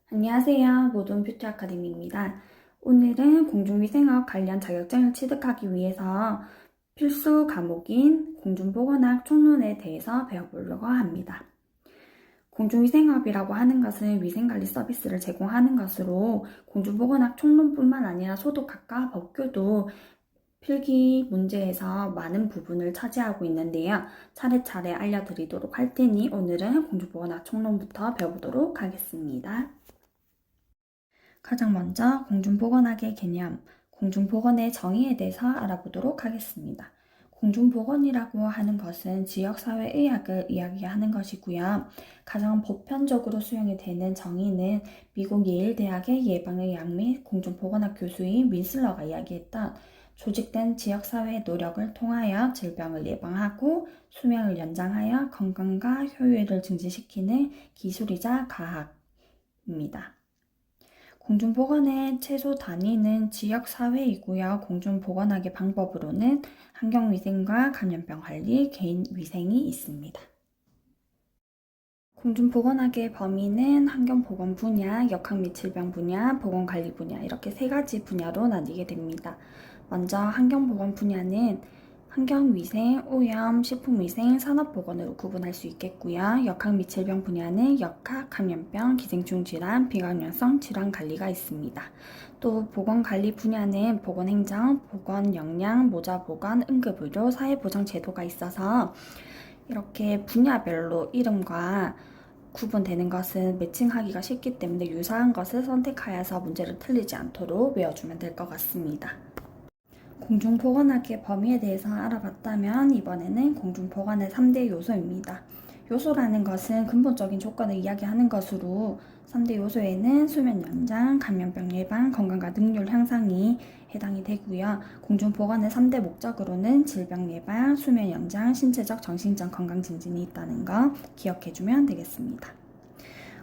안녕하세요. 모든 뷰티 아카데미입니다. 오늘은 공중위생학 관련 자격증을 취득하기 위해서 필수 과목인 공중보건학 총론에 대해서 배워보려고 합니다. 공중위생업이라고 하는 것은 위생관리 서비스를 제공하는 것으로 공중보건학 총론뿐만 아니라 소독학과 법규도 필기 문제에서 많은 부분을 차지하고 있는데요. 차례차례 알려드리도록 할 테니 오늘은 공중보건학 총론부터 배워보도록 하겠습니다. 가장 먼저 공중보건학의 개념, 공중보건의 정의에 대해서 알아보도록 하겠습니다. 공중보건이라고 하는 것은 지역사회의학을 이야기하는 것이고요. 가장 보편적으로 수용이 되는 정의는 미국 예일대학의 예방의학 및 공중보건학 교수인 윈슬러가 이야기했던 조직된 지역사회의 노력을 통하여 질병을 예방하고 수명을 연장하여 건강과 효율을 증진시키는 기술이자 과학입니다. 공중보건의 최소 단위는 지역사회이고요. 공중보건학의 방법으로는 환경위생과 감염병 관리, 개인위생이 있습니다. 공중보건학의 범위는 환경보건 분야, 역학 및 질병 분야, 보건관리 분야 이렇게 세 가지 분야로 나뉘게 됩니다. 먼저 환경보건 분야는 환경위생, 오염, 식품위생, 산업보건으로 구분할 수 있겠고요. 역학 및 질병 분야는 역학, 감염병, 기생충 질환, 비감염성 질환 관리가 있습니다. 또 보건관리 분야는 보건행정, 보건영양, 모자보건, 응급의료, 사회보장 제도가 있어서 이렇게 분야별로 이름과 구분되는 것은 매칭하기가 쉽기 때문에 유사한 것을 선택하여서 문제를 틀리지 않도록 외워주면 될 것 같습니다. 공중보건학의 범위에 대해서 알아봤다면 이번에는 공중보건의 3대 요소입니다. 요소라는 것은 근본적인 조건을 이야기하는 것으로 3대 요소에는 수면 연장, 감염병 예방, 건강과 능률 향상이 해당이 되고요. 공중보건의 3대 목적으로는 질병 예방, 수면 연장, 신체적, 정신적 건강 증진이 있다는 거 기억해주면 되겠습니다.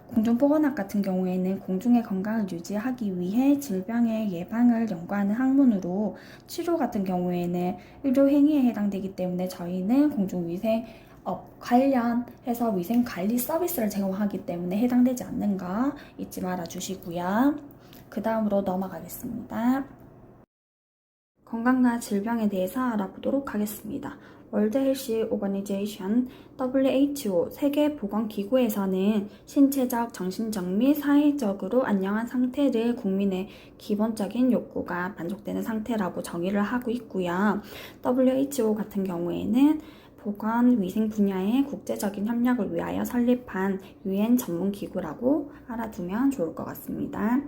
공중보건학 같은 경우에는 공중의 건강을 유지하기 위해 질병의 예방을 연구하는 학문으로 치료 같은 경우에는 의료행위에 해당되기 때문에 저희는 공중위생업 관련해서 위생관리 서비스를 제공하기 때문에 해당되지 않는 거 잊지 말아 주시고요. 그 다음으로 넘어가겠습니다. 건강과 질병에 대해서 알아보도록 하겠습니다. 월드 헬스 오거니제이션 WHO 세계보건기구에서는 신체적, 정신적 및 사회적으로 안녕한 상태를 국민의 기본적인 욕구가 만족되는 상태라고 정의를 하고 있고요. WHO 같은 경우에는 보건 위생 분야의 국제적인 협력을 위하여 설립한 유엔 전문 기구라고 알아두면 좋을 것 같습니다.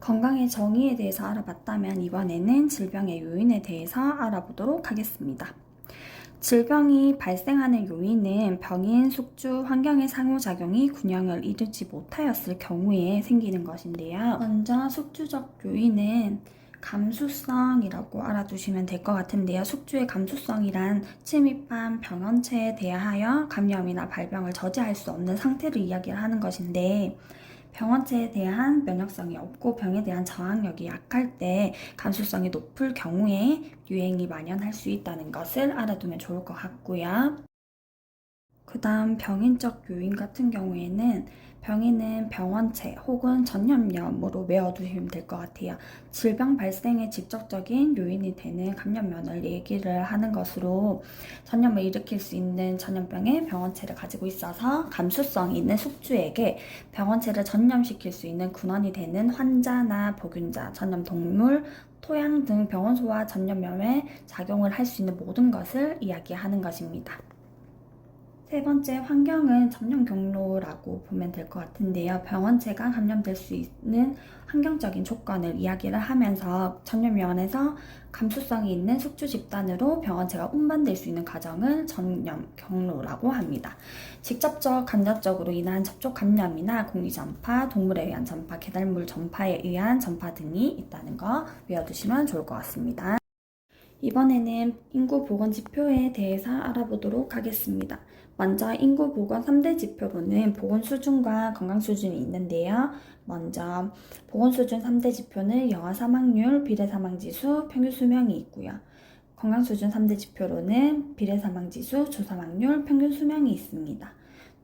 건강의 정의에 대해서 알아봤다면 이번에는 질병의 요인에 대해서 알아보도록 하겠습니다. 질병이 발생하는 요인은 병인, 숙주, 환경의 상호작용이 균형을 이루지 못하였을 경우에 생기는 것인데요. 먼저 숙주적 요인은 감수성이라고 알아두시면 될 것 같은데요. 숙주의 감수성이란 침입한 병원체에 대하여 감염이나 발병을 저지할 수 없는 상태를 이야기를 하는 것인데 병원체에 대한 면역성이 없고 병에 대한 저항력이 약할 때 감수성이 높을 경우에 유행이 만연할 수 있다는 것을 알아두면 좋을 것 같고요. 그 다음 병인적 요인 같은 경우에는 병인은 병원체 혹은 전염염으로 외워두시면 될 것 같아요. 질병 발생의 직접적인 요인이 되는 감염면을 얘기를 하는 것으로 전염을 일으킬 수 있는 전염병의 병원체를 가지고 있어서 감수성이 있는 숙주에게 병원체를 전염시킬 수 있는 근원이 되는 환자나 보균자, 전염동물, 토양 등 병원소와 전염염에 작용을 할 수 있는 모든 것을 이야기하는 것입니다. 세 번째, 환경은 전염 경로라고 보면 될 것 같은데요. 병원체가 감염될 수 있는 환경적인 조건을 이야기를 하면서 전염면에서 감수성이 있는 숙주 집단으로 병원체가 운반될 수 있는 과정을 전염 경로라고 합니다. 직접적 간접적으로 인한 접촉 감염이나 공기 전파, 동물에 의한 전파, 계달물 전파에 의한 전파 등이 있다는 거 외워두시면 좋을 것 같습니다. 이번에는 인구 보건 지표에 대해서 알아보도록 하겠습니다. 먼저 인구 보건 3대 지표로는 보건 수준과 건강 수준이 있는데요. 먼저 보건 수준 3대 지표는 영아 사망률, 비례 사망 지수, 평균 수명이 있고요. 건강 수준 3대 지표로는 비례 사망 지수, 조사망률, 평균 수명이 있습니다.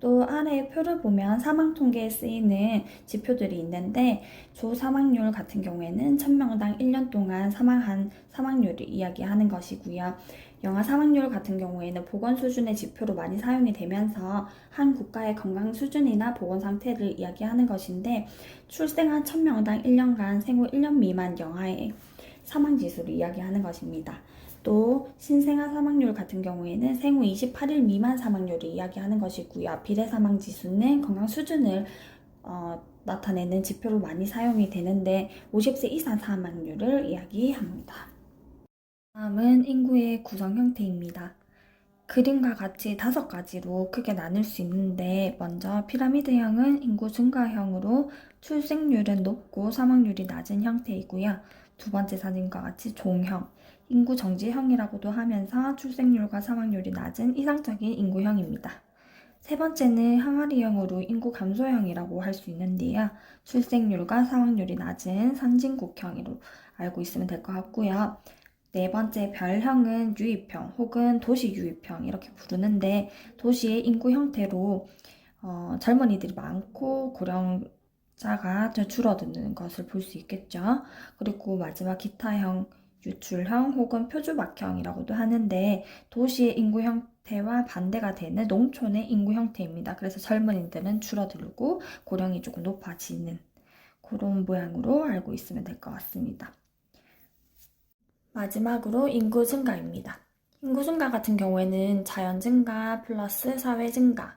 또 아래의 표를 보면 사망 통계에 쓰이는 지표들이 있는데 조 사망률 같은 경우에는 1000명당 1년 동안 사망한 사망률을 이야기하는 것이고요. 영아 사망률 같은 경우에는 보건 수준의 지표로 많이 사용이 되면서 한 국가의 건강 수준이나 보건 상태를 이야기하는 것인데 출생한 1000명당 1년간 생후 1년 미만 영아의 사망 지수를 이야기하는 것입니다. 또 신생아 사망률 같은 경우에는 생후 28일 미만 사망률을 이야기하는 것이고요. 비례 사망 지수는 건강 수준을 나타내는 지표로 많이 사용이 되는데 50세 이상 사망률을 이야기합니다. 다음은 인구의 구성 형태입니다. 그림과 같이 5가지로 크게 나눌 수 있는데 먼저 피라미드형은 인구 증가형으로 출생률은 높고 사망률이 낮은 형태이고요. 두 번째 사진과 같이 종형, 인구 정지형이라고도 하면서 출생률과 사망률이 낮은 이상적인 인구형입니다. 세 번째는 항아리형으로 인구 감소형이라고 할 수 있는데요. 출생률과 사망률이 낮은 선진국형으로 알고 있으면 될 것 같고요. 네 번째 별형은 유입형 혹은 도시 유입형 이렇게 부르는데 도시의 인구 형태로 젊은이들이 많고 고령자가 줄어드는 것을 볼 수 있겠죠. 그리고 마지막 기타형, 유출형 혹은 표주막형이라고도 하는데 도시의 인구 형태와 반대가 되는 농촌의 인구 형태입니다. 그래서 젊은이들은 줄어들고 고령이 조금 높아지는 그런 모양으로 알고 있으면 될 것 같습니다. 마지막으로 인구 증가입니다. 인구 증가 같은 경우에는 자연 증가 플러스 사회 증가가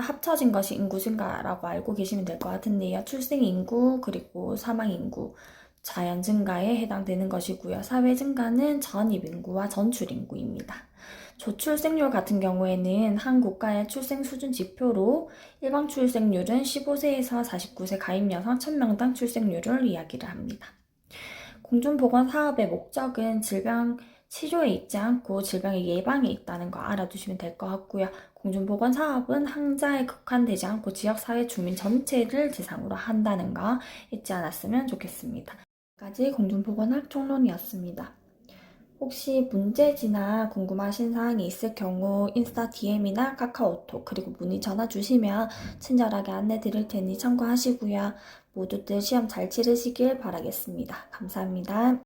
합쳐진 것이 인구 증가라고 알고 계시면 될 것 같은데요. 출생 인구 그리고 사망 인구, 자연 증가에 해당되는 것이고요. 사회 증가는 전입 인구와 전출 인구입니다. 저출생률 같은 경우에는 한 국가의 출생 수준 지표로 일반 출생률은 15세에서 49세 가입 여성 1000명당 출생률을 이야기를 합니다. 공중보건 사업의 목적은 질병 치료에 있지 않고 질병의 예방에 있다는 거 알아두시면 될 것 같고요. 공중보건 사업은 항자에 국한되지 않고 지역사회 주민 전체를 대상으로 한다는 거 잊지 않았으면 좋겠습니다. 여기까지 공중보건학 총론이었습니다. 혹시 문제지나 궁금하신 사항이 있을 경우 인스타 DM이나 카카오톡 그리고 문의 전화 주시면 친절하게 안내 드릴 테니 참고하시고요. 모두들 시험 잘 치르시길 바라겠습니다. 감사합니다.